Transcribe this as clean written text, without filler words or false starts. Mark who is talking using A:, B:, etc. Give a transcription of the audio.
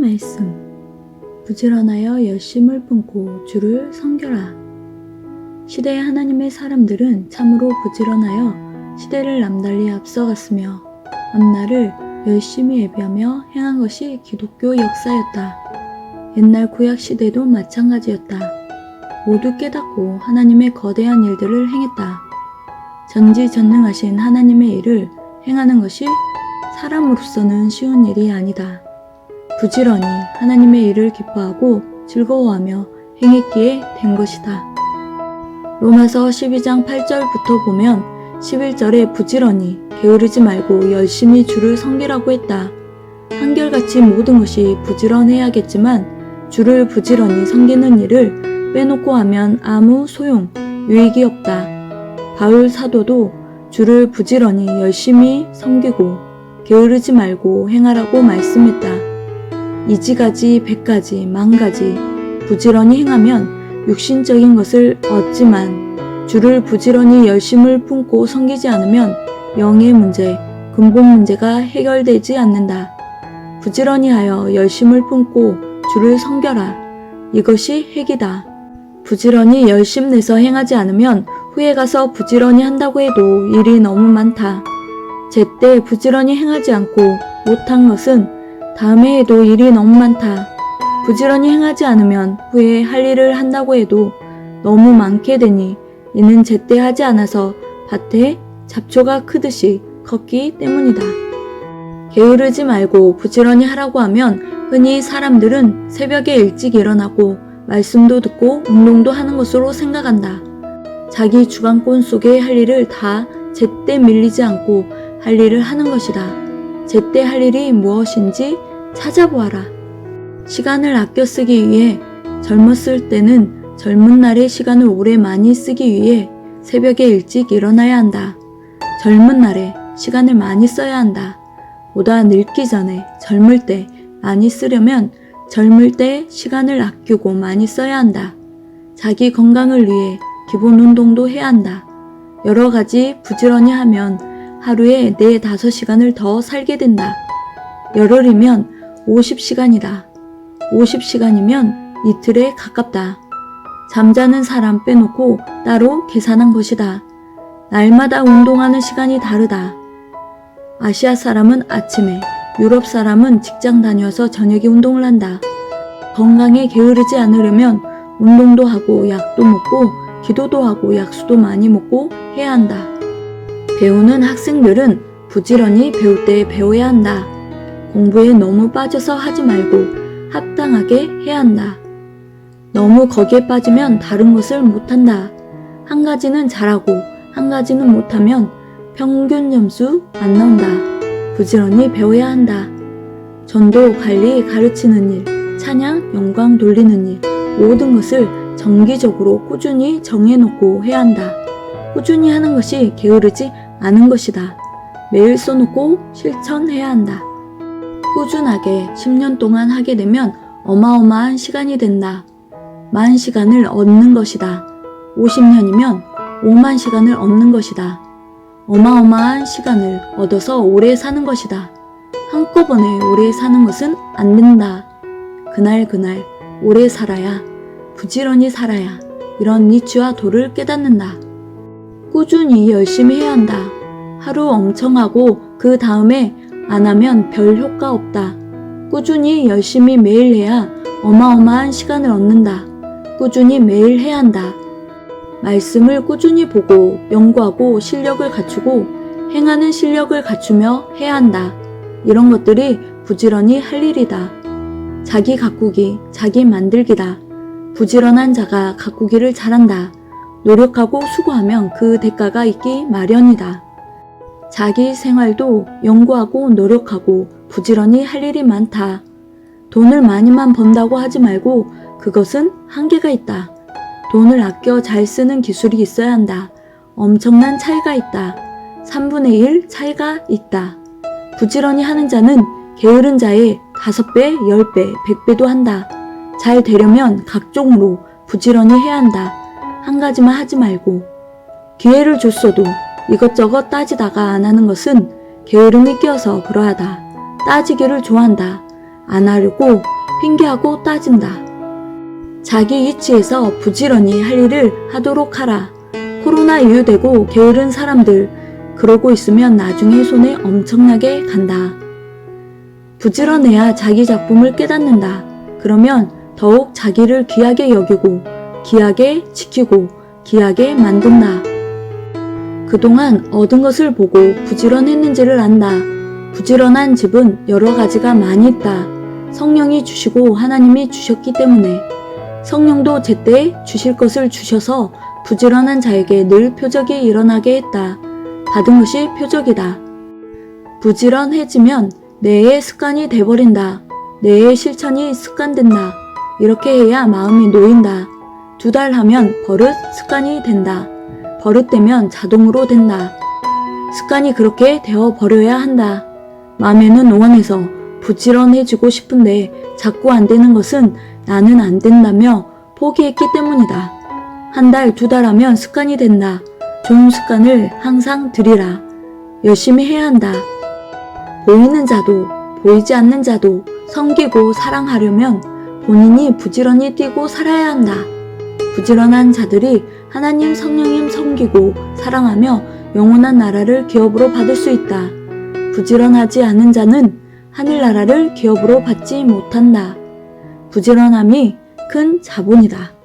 A: 말씀. 부지런하여 열심을 품고 주를 섬겨라. 시대의 하나님의 사람들은 참으로 부지런하여 시대를 남달리 앞서갔으며 앞날을 열심히 예비하며 행한 것이 기독교 역사였다. 옛날 구약 시대도 마찬가지였다. 모두 깨닫고 하나님의 거대한 일들을 행했다. 전지전능하신 하나님의 일을 행하는 것이 사람으로서는 쉬운 일이 아니다. 부지런히 하나님의 일을 기뻐하고 즐거워하며 행했기에 된 것이다. 로마서 12장 8절부터 보면 11절에 부지런히 게으르지 말고 열심히 주를 섬기라고 했다. 한결같이 모든 것이 부지런해야겠지만 주를 부지런히 섬기는 일을 빼놓고 하면 아무 소용, 유익이 없다. 바울 사도도 주를 부지런히 열심히 섬기고 게으르지 말고 행하라고 말씀했다. 이지가지, 백가지, 만가지 부지런히 행하면 육신적인 것을 얻지만 주를 부지런히 열심을 품고 섬기지 않으면 영의 문제, 근본 문제가 해결되지 않는다. 부지런히 하여 열심을 품고 주를 섬겨라. 이것이 핵이다. 부지런히 열심 내서 행하지 않으면 후에 가서 부지런히 한다고 해도 일이 너무 많다. 제때 부지런히 행하지 않고 못한 것은 다음에 해도 일이 너무 많다. 부지런히 행하지 않으면 후에 할 일을 한다고 해도 너무 많게 되니 이는 제때 하지 않아서 밭에 잡초가 크듯이 컸기 때문이다. 게으르지 말고 부지런히 하라고 하면 흔히 사람들은 새벽에 일찍 일어나고 말씀도 듣고 운동도 하는 것으로 생각한다. 자기 주관권 속에 할 일을 다 제때 밀리지 않고 할 일을 하는 것이다. 제때 할 일이 무엇인지 찾아보아라. 시간을 아껴 쓰기 위해 젊었을 때는 젊은 날의 시간을 오래 많이 쓰기 위해 새벽에 일찍 일어나야 한다. 젊은 날에 시간을 많이 써야 한다. 보다 늙기 전에 젊을 때 많이 쓰려면 젊을 때 시간을 아끼고 많이 써야 한다. 자기 건강을 위해 기본 운동도 해야 한다. 여러 가지 부지런히 하면 하루에 4-5시간을 더 살게 된다. 열흘이면 50시간이다. 50시간이면 이틀에 가깝다. 잠자는 사람 빼놓고 따로 계산한 것이다. 날마다 운동하는 시간이 다르다. 아시아 사람은 아침에, 유럽 사람은 직장 다녀서 저녁에 운동을 한다. 건강에 게으르지 않으려면 운동도 하고 약도 먹고 기도도 하고 약수도 많이 먹고 해야 한다. 배우는 학생들은 부지런히 배울 때 배워야 한다. 공부에 너무 빠져서 하지 말고 합당하게 해야 한다. 너무 거기에 빠지면 다른 것을 못한다. 한 가지는 잘하고 한 가지는 못하면 평균 점수 안 나온다. 부지런히 배워야 한다. 전도, 관리, 가르치는 일, 찬양, 영광 돌리는 일, 모든 것을 정기적으로 꾸준히 정해놓고 해야 한다. 꾸준히 하는 것이 게으르지 않은 것이다. 매일 써놓고 실천해야 한다. 꾸준하게 10년 동안 하게 되면 어마어마한 시간이 된다. 10,000시간을 얻는 것이다. 50년이면 50,000시간을 얻는 것이다. 어마어마한 시간을 얻어서 오래 사는 것이다. 한꺼번에 오래 사는 것은 안 된다. 그날 오래 살아야, 부지런히 살아야 이런 이치와 도를 깨닫는다. 꾸준히 열심히 해야 한다. 하루 엄청 하고 그 다음에 안 하면 별 효과 없다. 꾸준히 열심히 매일 해야 어마어마한 시간을 얻는다. 꾸준히 매일 해야 한다. 말씀을 꾸준히 보고 연구하고 실력을 갖추고 행하는 실력을 갖추며 해야 한다. 이런 것들이 부지런히 할 일이다. 자기 가꾸기, 자기 만들기다. 부지런한 자가 가꾸기를 잘한다. 노력하고 수고하면 그 대가가 있기 마련이다. 자기 생활도 연구하고 노력하고 부지런히 할 일이 많다. 돈을 많이만 번다고 하지 말고 그것은 한계가 있다. 돈을 아껴 잘 쓰는 기술이 있어야 한다. 엄청난 차이가 있다. 3분의 1 차이가 있다. 부지런히 하는 자는 게으른 자의 5배, 10배, 100배도 한다. 잘 되려면 각종으로 부지런히 해야 한다. 한 가지만 하지 말고. 기회를 줬어도 이것저것 따지다가 안 하는 것은 게으름이 끼어서 그러하다. 따지기를 좋아한다. 안 하려고 핑계하고 따진다. 자기 위치에서 부지런히 할 일을 하도록 하라. 코로나 이유되고 게으른 사람들, 그러고 있으면 나중에 손해 엄청나게 간다. 부지런해야 자기 작품을 깨닫는다. 그러면 더욱 자기를 귀하게 여기고 귀하게 지키고 귀하게 만든다. 그동안 얻은 것을 보고 부지런했는지를 안다. 부지런한 집은 여러 가지가 많이 있다. 성령이 주시고 하나님이 주셨기 때문에 성령도 제때 주실 것을 주셔서 부지런한 자에게 늘 표적이 일어나게 했다. 받은 것이 표적이다. 부지런해지면 뇌의 습관이 돼버린다. 뇌의 실천이 습관된다. 이렇게 해야 마음이 놓인다. 2달 하면 버릇 습관이 된다. 버릇되면 자동으로 된다. 습관이 그렇게 되어버려야 한다. 마음에는 원해서 부지런해지고 싶은데 자꾸 안 되는 것은 나는 안 된다며 포기했기 때문이다. 1달, 2달 하면 습관이 된다. 좋은 습관을 항상 들이라. 열심히 해야 한다. 보이는 자도 보이지 않는 자도 섬기고 사랑하려면 본인이 부지런히 뛰고 살아야 한다. 부지런한 자들이 하나님 성령님 섬기고 사랑하며 영원한 나라를 기업으로 받을 수 있다. 부지런하지 않은 자는 하늘나라를 기업으로 받지 못한다. 부지런함이 큰 자본이다.